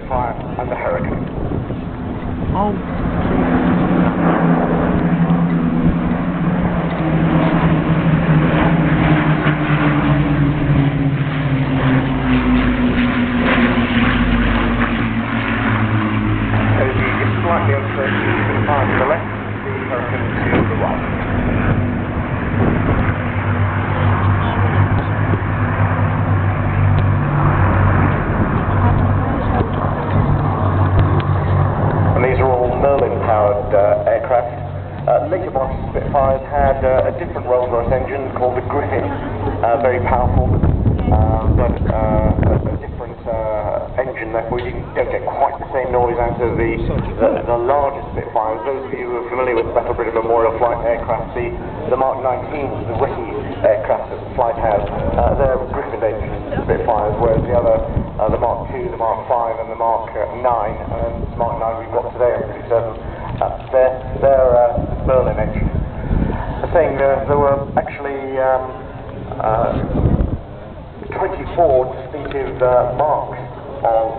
Spitfire and the Hurricane. Oh. So the slightly uncertain Spitfire to the left, the Hurricane to the right. Powered aircraft. Later model Spitfires had a different Rolls-Royce engine called the Griffin, very powerful, but a different engine, therefore you don't get quite the same noise out of the larger Spitfires. Those of you who are familiar with Battle British Memorial Flight aircraft, the Mark 19s, the recce aircraft that the flight has, they're Griffin engine Spitfires, whereas the other, the Mark 2, the Mark 5 and the Mark 9, and the Mark 9 we've got today, I'm pretty certain, they're Merlin engine. The thing, there were actually 24 distinctive marks of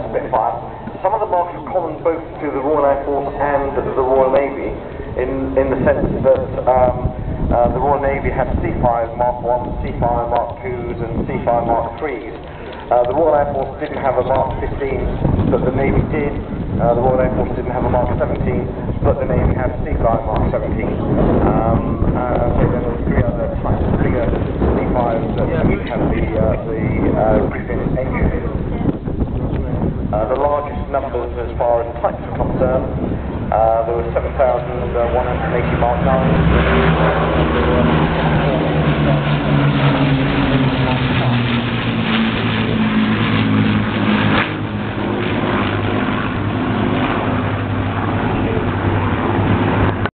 Spitfire. Some of the marks are common both to the Royal Air Force and the Royal Navy, in the sense that the Royal Navy had C-5 Mark 1, C-5 Mark 2s and C-5 Mark 3s. The Royal Air Force didn't have a Mark 15, but the Navy did. The Royal Air Force didn't have a Mark 17, but the Navy had a C-5 Mark 17. So there were three other types of bigger C-5s that each had the Griffin engine. The largest numbers as far as types are concerned, there were 7,180 Mark 9s.